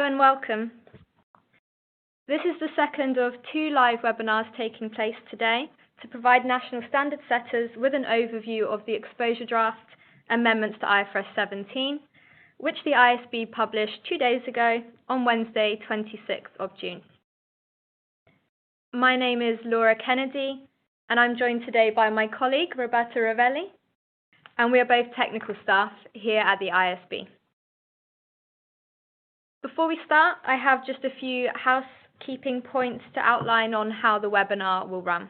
and welcome. This is the second of 2 live webinars taking place today to provide national standard setters with an overview of the exposure draft amendments to IFRS 17, which the ISB published 2 days ago on Wednesday, 26th of June. My name is Laura Kennedy, and I'm joined today by my colleague, Roberta Ravelli, and we are both technical staff here at the ISB. Before we start, I have just a few housekeeping points to outline on how the webinar will run.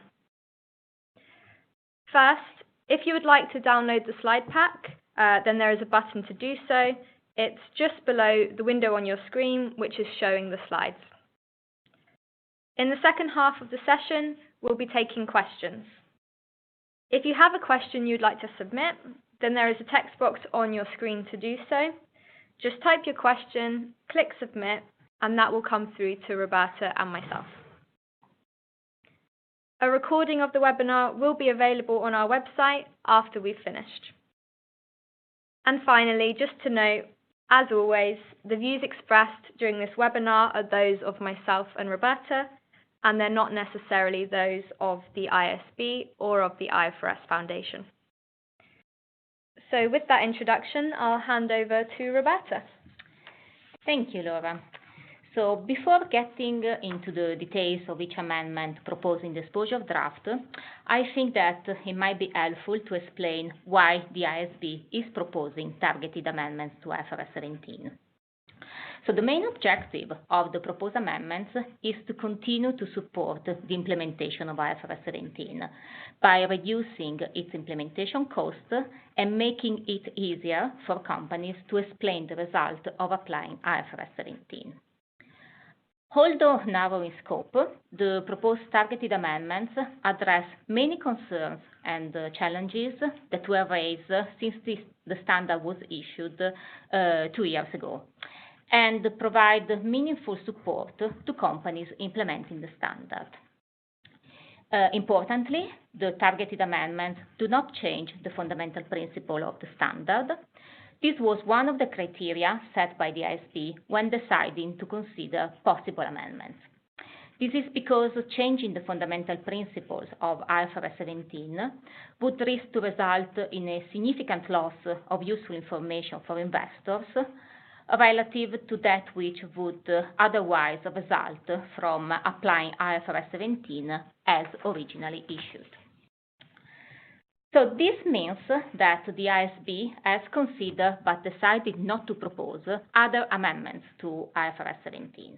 First, if you would like to download the slide pack, then there is a button to do so. It's just below the window on your screen, which is showing the slides. In the second half of the session, we'll be taking questions. If you have a question you'd like to submit, then there is a text box on your screen to do so. Just type your question, click submit, and that will come through to Roberta and myself. A recording of the webinar will be available on our website after we've finished. And finally, just to note, as always, the views expressed during this webinar are those of myself and Roberta, and they're not necessarily those of the ISB or of the IFRS Foundation. So with that introduction, I'll hand over to Roberta. Thank you, Laura. So before getting into the details of each amendment proposed in the exposure draft, I think that it might be helpful to explain why the ISB is proposing targeted amendments to IFRS 17. So the main objective of the proposed amendments is to continue to support the implementation of IFRS 17 by reducing its implementation cost and making it easier for companies to explain the result of applying IFRS 17. Although narrow in scope, the proposed targeted amendments address many concerns and challenges that were raised since the standard was issued 2 years ago, and provide meaningful support to companies implementing the standard. Importantly, the targeted amendments do not change the fundamental principle of the standard. This was one of the criteria set by the ISB when deciding to consider possible amendments. This is because changing the fundamental principles of IFRS 17 would risk to result in a significant loss of useful information for investors relative to that which would otherwise result from applying IFRS 17 as originally issued. So this means that the ISB has considered but decided not to propose other amendments to IFRS 17.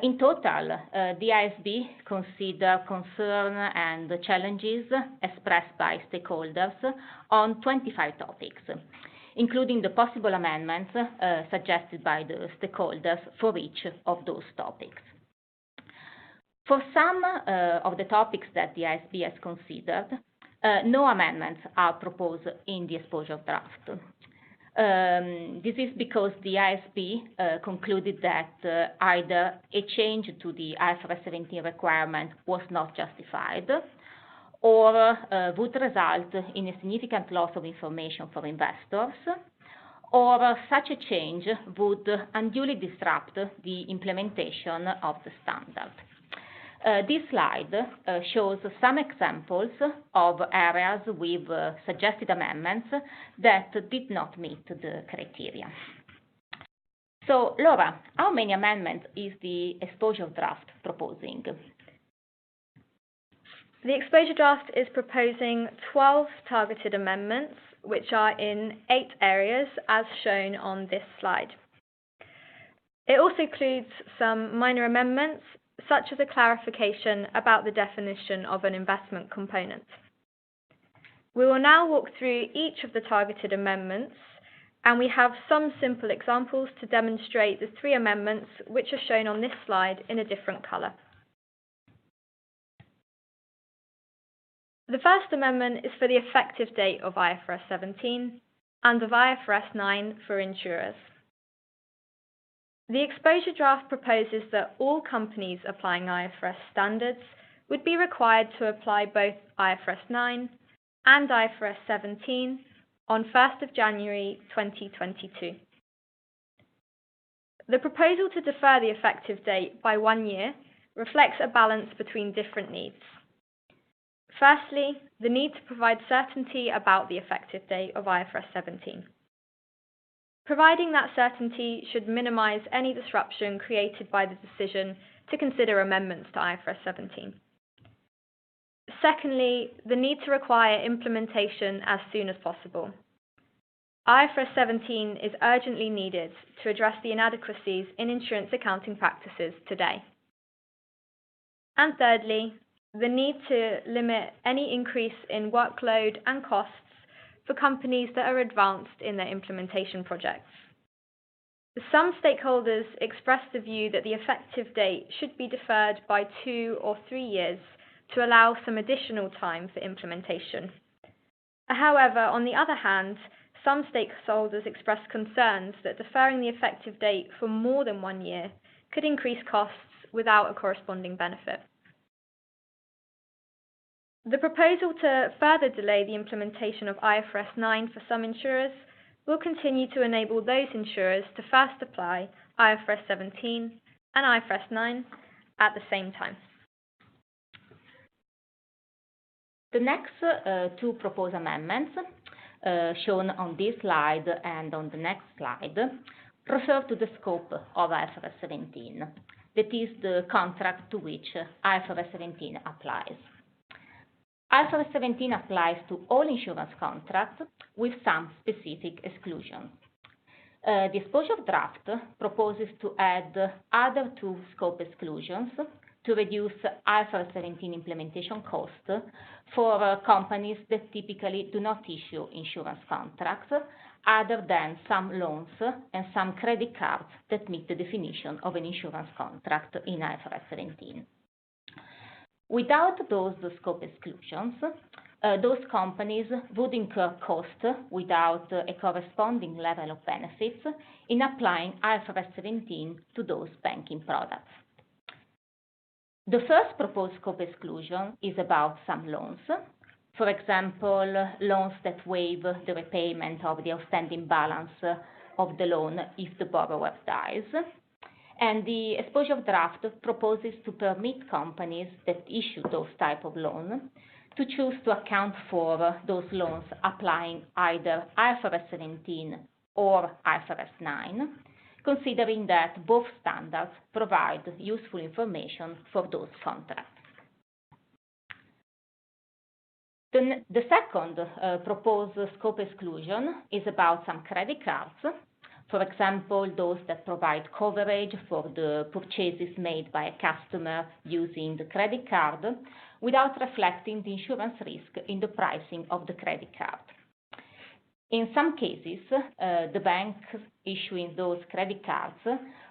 In total, the ISB considered concern and challenges expressed by stakeholders on 25 topics, including the possible amendments suggested by the stakeholders for each of those topics. For some of the topics that the ISB has considered, no amendments are proposed in the exposure draft. This is because the ISB concluded that either a change to the IFRS 17 requirement was not justified, or would result in a significant loss of information for investors, or such a change would unduly disrupt the implementation of the standard. This slide shows some examples of areas with suggested amendments that did not meet the criteria. So, Laura, how many amendments is the exposure draft proposing? The exposure draft is proposing 12 targeted amendments, which are in 8 areas, as shown on this slide. It also includes some minor amendments, such as a clarification about the definition of an investment component. We will now walk through each of the targeted amendments, and we have some simple examples to demonstrate the 3 amendments, which are shown on this slide in a different color. The first amendment is for the effective date of IFRS 17 and of IFRS 9 for insurers. The exposure draft proposes that all companies applying IFRS standards would be required to apply both IFRS 9 and IFRS 17 on 1st of January 2022. The proposal to defer the effective date by 1 year reflects a balance between different needs. Firstly, the need to provide certainty about the effective date of IFRS 17. Providing that certainty should minimize any disruption created by the decision to consider amendments to IFRS 17. Secondly, the need to require implementation as soon as possible. IFRS 17 is urgently needed to address the inadequacies in insurance accounting practices today. And thirdly, the need to limit any increase in workload and costs for companies that are advanced in their implementation projects. Some stakeholders expressed the view that the effective date should be deferred by 2 or 3 years to allow some additional time for implementation. However, on the other hand, some stakeholders expressed concerns that deferring the effective date for more than 1 year could increase costs without a corresponding benefit. The proposal to further delay the implementation of IFRS 9 for some insurers will continue to enable those insurers to first apply IFRS 17 and IFRS 9 at the same time. The next two proposed amendments shown on this slide and on the next slide refer to the scope of IFRS 17, that is the contract to which IFRS 17 applies. IFRS 17 applies to all insurance contracts with some specific exclusions. The exposure draft proposes to add other two scope exclusions to reduce IFRS 17 implementation costs for companies that typically do not issue insurance contracts, other than some loans and some credit cards that meet the definition of an insurance contract in IFRS 17. Without those scope exclusions, those companies would incur costs without a corresponding level of benefits in applying IFRS 17 to those banking products. The first proposed scope exclusion is about some loans. For example, loans that waive the repayment of the outstanding balance of the loan if the borrower dies. And the exposure draft proposes to permit companies that issue those type of loans to choose to account for those loans applying either IFRS 17 or IFRS 9, considering that both standards provide useful information for those contracts. The second proposed scope exclusion is about some credit cards. For example, those that provide coverage for the purchases made by a customer using the credit card without reflecting the insurance risk in the pricing of the credit card. In some cases, the banks issuing those credit cards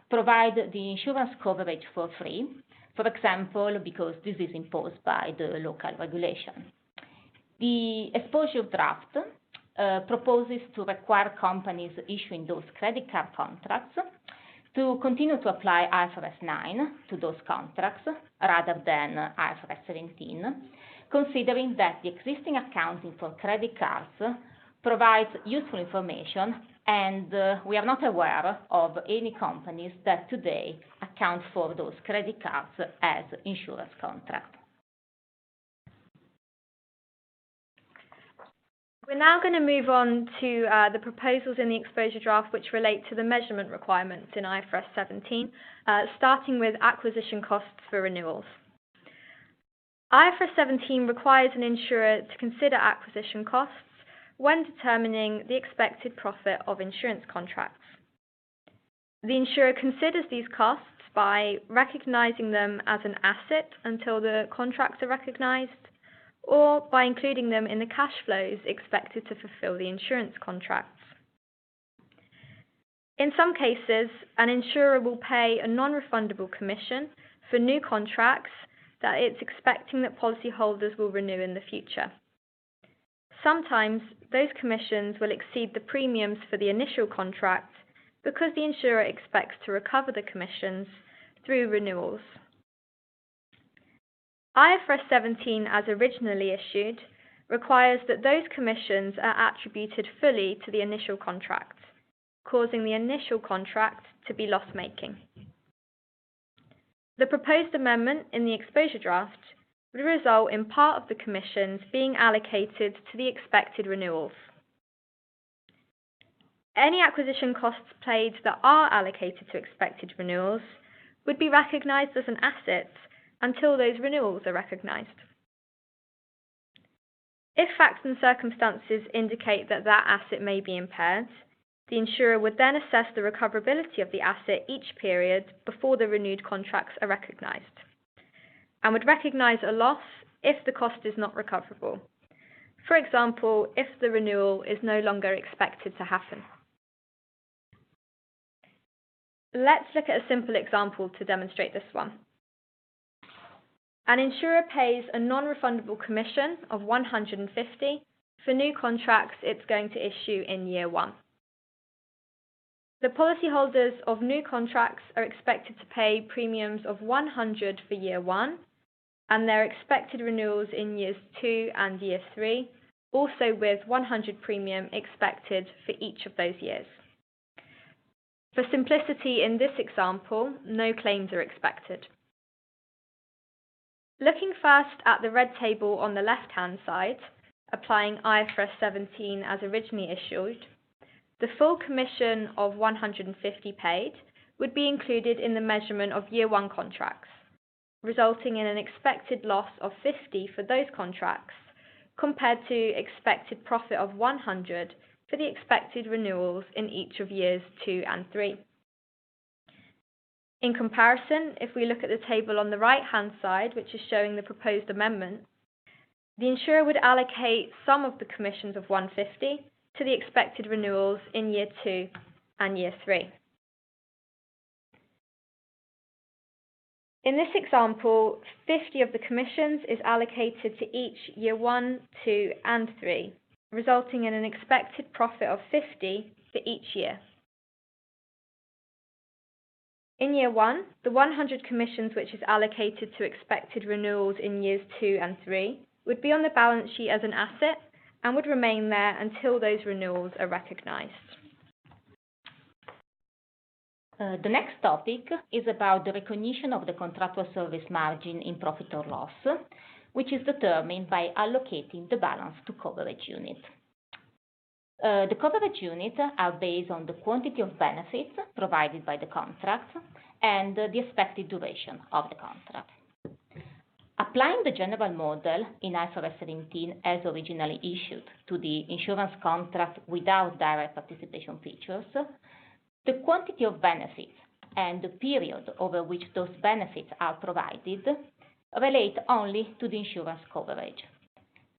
provide the insurance coverage for free, for example, because this is imposed by the local regulation. The exposure draft proposes to require companies issuing those credit card contracts to continue to apply IFRS 9 to those contracts rather than IFRS 17, considering that the existing accounting for credit cards provides useful information, and we are not aware of any companies that today account for those credit cards as insurance contracts. We're now going to move on to the proposals in the exposure draft which relate to the measurement requirements in IFRS 17, starting with acquisition costs for renewals. IFRS 17 requires an insurer to consider acquisition costs when determining the expected profit of insurance contracts. The insurer considers these costs by recognizing them as an asset until the contracts are recognized, or by including them in the cash flows expected to fulfill the insurance contracts. In some cases, an insurer will pay a non-refundable commission for new contracts that it's expecting that policyholders will renew in the future. Sometimes, those commissions will exceed the premiums for the initial contract because the insurer expects to recover the commissions through renewals. IFRS 17, as originally issued, requires that those commissions are attributed fully to the initial contract, causing the initial contract to be loss-making. The proposed amendment in the exposure draft would result in part of the commissions being allocated to the expected renewals. Any acquisition costs paid that are allocated to expected renewals would be recognised as an asset until those renewals are recognised. If facts and circumstances indicate that that asset may be impaired, the insurer would then assess the recoverability of the asset each period before the renewed contracts are recognised, and would recognise a loss if the cost is not recoverable. For example, if the renewal is no longer expected to happen. Let's look at a simple example to demonstrate this one. An insurer pays a non-refundable commission of $150 for new contracts it's going to issue in year 1. The policyholders of new contracts are expected to pay premiums of $100 for year 1, and their expected renewals in years 2 and year 3, also with $100 premium expected for each of those years. For simplicity in this example, no claims are expected. Looking first at the red table on the left-hand side, applying IFRS 17 as originally issued, the full commission of $150 paid would be included in the measurement of year 1 contracts, resulting in an expected loss of $50 for those contracts, compared to expected profit of $100 for the expected renewals in each of years 2 and 3. In comparison, if we look at the table on the right-hand side, which is showing the proposed amendment, the insurer would allocate some of the commissions of $150 to the expected renewals in year 2 and year 3. In this example, 50 of the commissions is allocated to each year 1, 2, and 3, resulting in an expected profit of $50 for each year. In year 1, the 100 commissions which is allocated to expected renewals in years 2 and 3 would be on the balance sheet as an asset and would remain there until those renewals are recognised. The next topic is about the recognition of the contractual service margin in profit or loss, which is determined by allocating the balance to coverage unit. The coverage units are based on the quantity of benefits provided by the contract and the expected duration of the contract. Applying the general model in IFRS 17 as originally issued to the insurance contract without direct participation features, the quantity of benefits and the period over which those benefits are provided relate only to the insurance coverage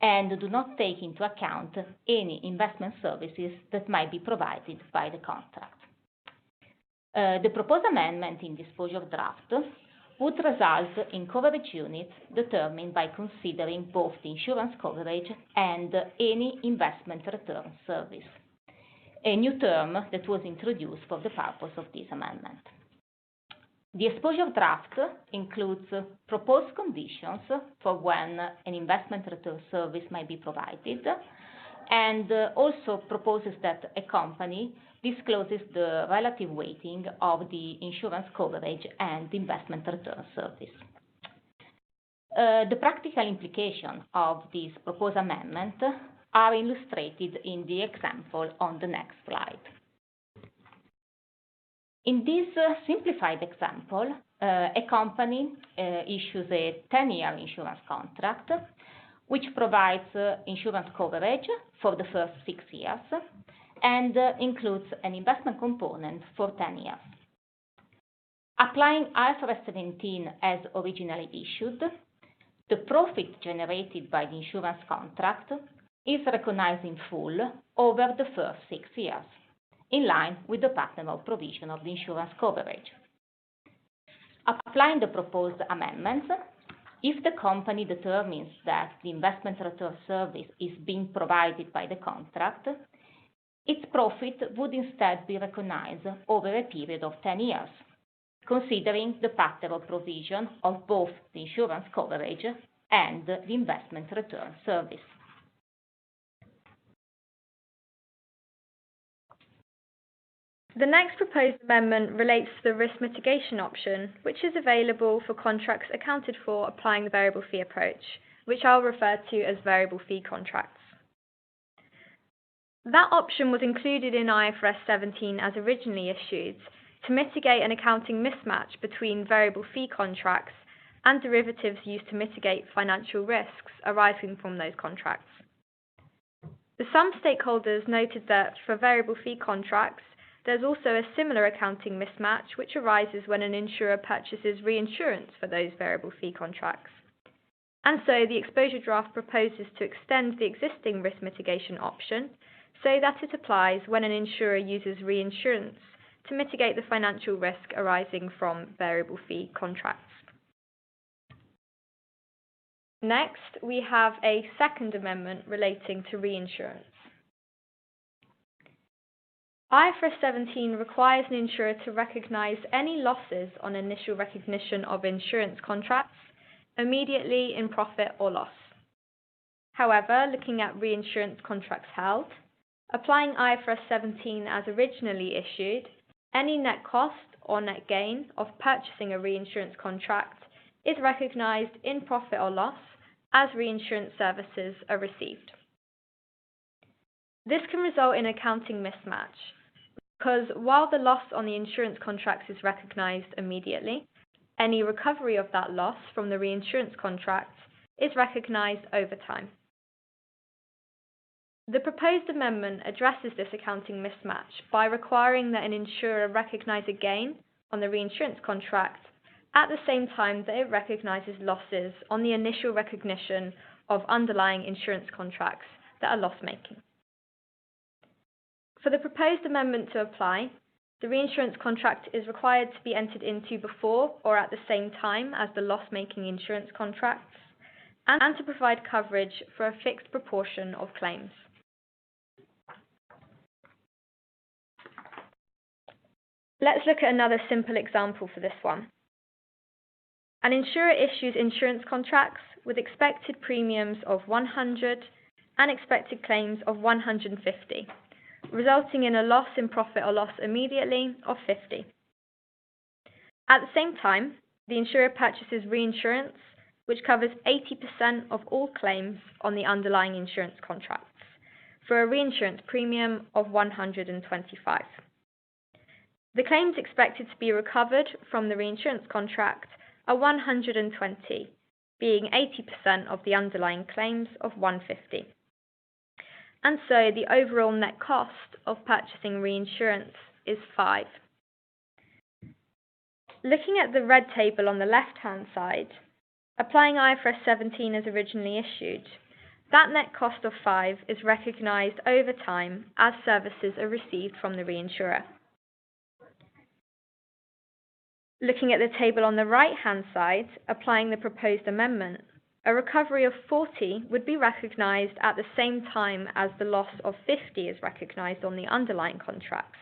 and do not take into account any investment services that might be provided by the contract. The proposed amendment in disclosure draft would result in coverage units determined by considering both the insurance coverage and any investment return service, a new term that was introduced for the purpose of this amendment. The exposure draft includes proposed conditions for when an investment return service might be provided, and also proposes that a company discloses the relative weighting of the insurance coverage and investment return service. The practical implications of this proposed amendment are illustrated in the example on the next slide. In this simplified example, a company issues a 10-year insurance contract, which provides insurance coverage for the first 6 years and includes an investment component for 10 years. Applying IFRS 17 as originally issued, the profit generated by the insurance contract is recognized in full over the first 6 years, in line with the pattern of provision of the insurance coverage. Applying the proposed amendments, if the company determines that the investment return service is being provided by the contract, its profit would instead be recognized over a period of 10 years, considering the pattern of provision of both the insurance coverage and the investment return service. The next proposed amendment relates to the risk mitigation option, which is available for contracts accounted for applying the variable fee approach, which I'll refer to as variable fee contracts. That option was included in IFRS 17 as originally issued to mitigate an accounting mismatch between variable fee contracts and derivatives used to mitigate financial risks arising from those contracts. Some stakeholders noted that for variable fee contracts, there's also a similar accounting mismatch which arises when an insurer purchases reinsurance for those variable fee contracts. And so the exposure draft proposes to extend the existing risk mitigation option so that it applies when an insurer uses reinsurance to mitigate the financial risk arising from variable fee contracts. Next, we have a second amendment relating to reinsurance. IFRS 17 requires an insurer to recognise any losses on initial recognition of insurance contracts immediately in profit or loss. However, looking at reinsurance contracts held, applying IFRS 17 as originally issued, any net cost or net gain of purchasing a reinsurance contract is recognised in profit or loss as reinsurance services are received. This can result in accounting mismatch because while the loss on the insurance contracts is recognised immediately, any recovery of that loss from the reinsurance contract is recognised over time. The proposed amendment addresses this accounting mismatch by requiring that an insurer recognise a gain on the reinsurance contract at the same time that it recognises losses on the initial recognition of underlying insurance contracts that are loss-making. For the proposed amendment to apply, the reinsurance contract is required to be entered into before or at the same time as the loss-making insurance contracts, and to provide coverage for a fixed proportion of claims. Let's look at another simple example for this one. An insurer issues insurance contracts with expected premiums of 100 and expected claims of 150, resulting in a loss in profit or loss immediately of 50. At the same time, the insurer purchases reinsurance, which covers 80% of all claims on the underlying insurance contracts, for a reinsurance premium of 125. The claims expected to be recovered from the reinsurance contract are 120, being 80% of the underlying claims of 150. And so the overall net cost of purchasing reinsurance is 5. Looking at the red table on the left-hand side, applying IFRS 17 as originally issued, that net cost of 5 is recognised over time as services are received from the reinsurer. Looking at the table on the right-hand side, applying the proposed amendment, a recovery of 40 would be recognised at the same time as the loss of 50 is recognised on the underlying contracts,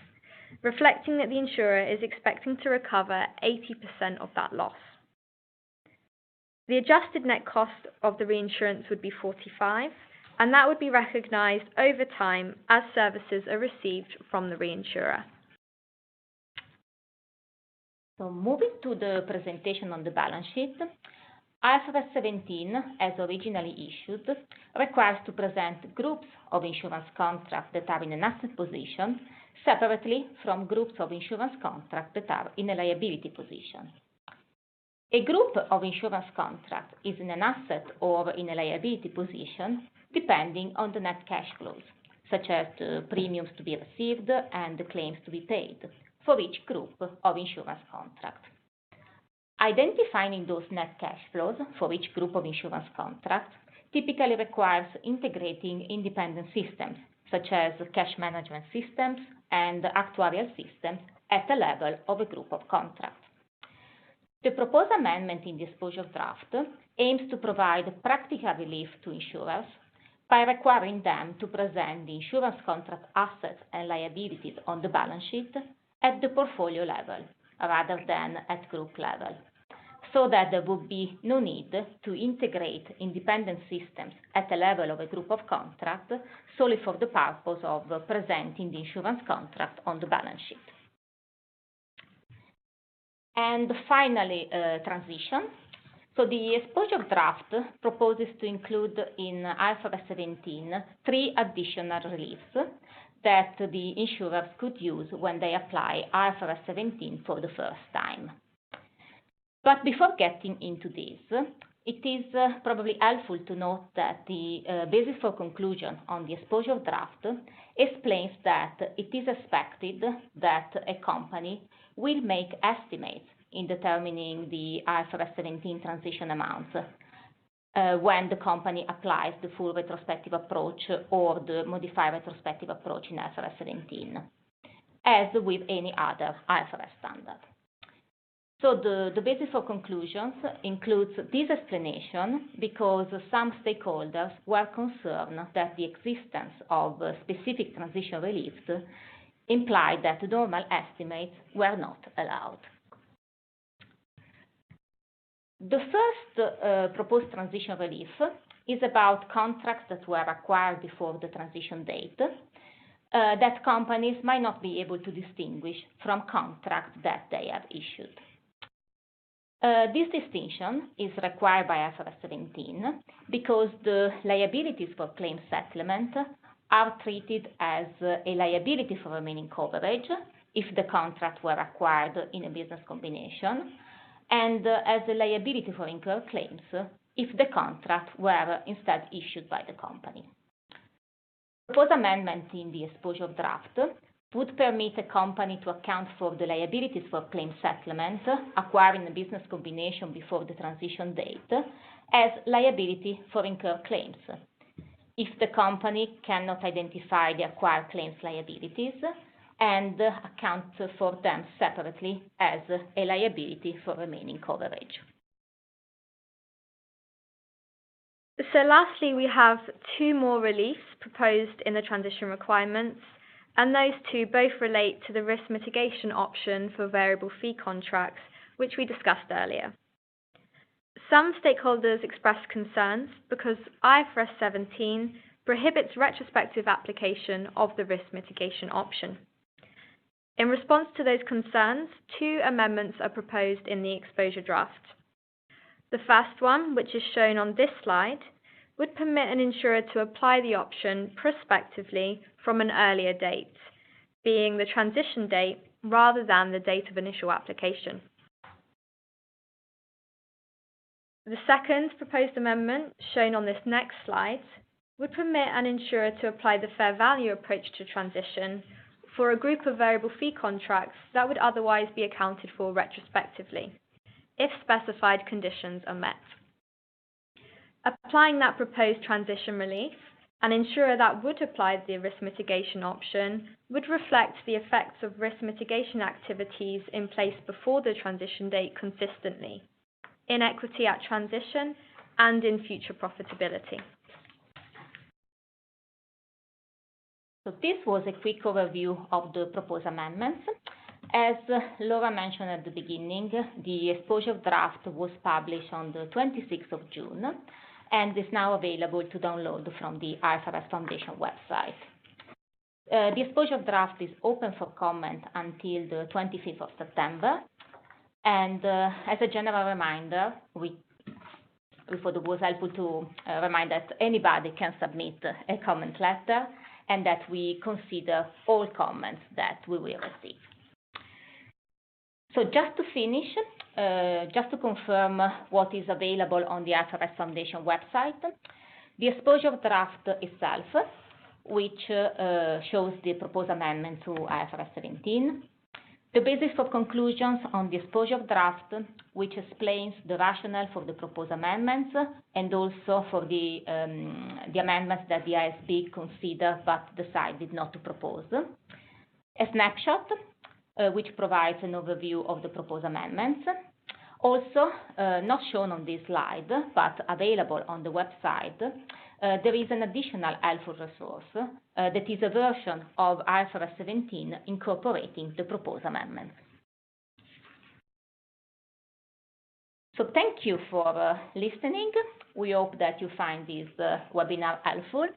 reflecting that the insurer is expecting to recover 80% of that loss. The adjusted net cost of the reinsurance would be 45, and that would be recognised over time as services are received from the reinsurer. So moving to the presentation on the balance sheet, IFRS 17, as originally issued, requires to present groups of insurance contracts that are in an asset position separately from groups of insurance contracts that are in a liability position. A group of insurance contracts is in an asset or in a liability position depending on the net cash flows, such as the premiums to be received and the claims to be paid for each group of insurance contracts. Identifying those net cash flows for each group of insurance contracts typically requires integrating independent systems, such as cash management systems and actuarial systems at the level of a group of contracts. The proposed amendment in the exposure draft aims to provide practical relief to insurers by requiring them to present the insurance contract assets and liabilities on the balance sheet at the portfolio level rather than at group level, so that there would be no need to integrate independent systems at the level of a group of contracts solely for the purpose of presenting the insurance contract on the balance sheet. And finally, transition. So the exposure draft proposes to include in IFRS 17 3 additional reliefs that the insurers could use when they apply IFRS 17 for the first time. But before getting into this, it is probably helpful to note that the basis for conclusion on the exposure draft explains that it is expected that a company will make estimates in determining the IFRS 17 transition amounts when the company applies the full retrospective approach or the modified retrospective approach in IFRS 17, as with any other IFRS standard. So the basis for conclusions includes this explanation because some stakeholders were concerned that the existence of specific transition reliefs implied that normal estimates were not allowed. The first proposed transition relief is about contracts that were acquired before the transition date that companies might not be able to distinguish from contracts that they have issued. This distinction is required by IFRS 17 because the liabilities for claim settlement are treated as a liability for remaining coverage if the contract were acquired in a business combination, and as a liability for incurred claims if the contract were instead issued by the company. Proposed amendment in the exposure draft would permit a company to account for the liabilities for claim settlement acquired in a business combination before the transition date as liability for incurred claims, if the company cannot identify the acquired claims liabilities and account for them separately as a liability for remaining coverage. So lastly, we have 2 more reliefs proposed in the transition requirements, and those 2 both relate to the risk mitigation option for variable fee contracts, which we discussed earlier. Some stakeholders expressed concerns because IFRS 17 prohibits retrospective application of the risk mitigation option. In response to those concerns, 2 amendments are proposed in the exposure draft. The first one, which is shown on this slide, would permit an insurer to apply the option prospectively from an earlier date, being the transition date rather than the date of initial application. The second proposed amendment, shown on this next slide, would permit an insurer to apply the fair value approach to transition for a group of variable fee contracts that would otherwise be accounted for retrospectively, if specified conditions are met. Applying that proposed transition relief, an insurer that would apply the risk mitigation option would reflect the effects of risk mitigation activities in place before the transition date consistently, in equity at transition and in future profitability. So this was a quick overview of the proposed amendments. As Laura mentioned at the beginning, the exposure draft was published on the 26th of June and is now available to download from the IFRS Foundation website. The exposure draft is open for comment until the 25th of September. And as a general reminder, we thought it was helpful to remind that anybody can submit a comment letter and that we consider all comments that we will receive. So just to finish, just to confirm what is available on the IFRS Foundation website, the exposure draft itself, which shows the proposed amendment to IFRS 17, the basis for conclusions on the exposure draft, which explains the rationale for the proposed amendments and also for the amendments that the ISB considered but decided not to propose, a snapshot, which provides an overview of the proposed amendments. Also, not shown on this slide, but available on the website, there is an additional helpful resource that is a version of IFRS 17 incorporating the proposed amendments. So thank you for listening. We hope that you find this webinar helpful,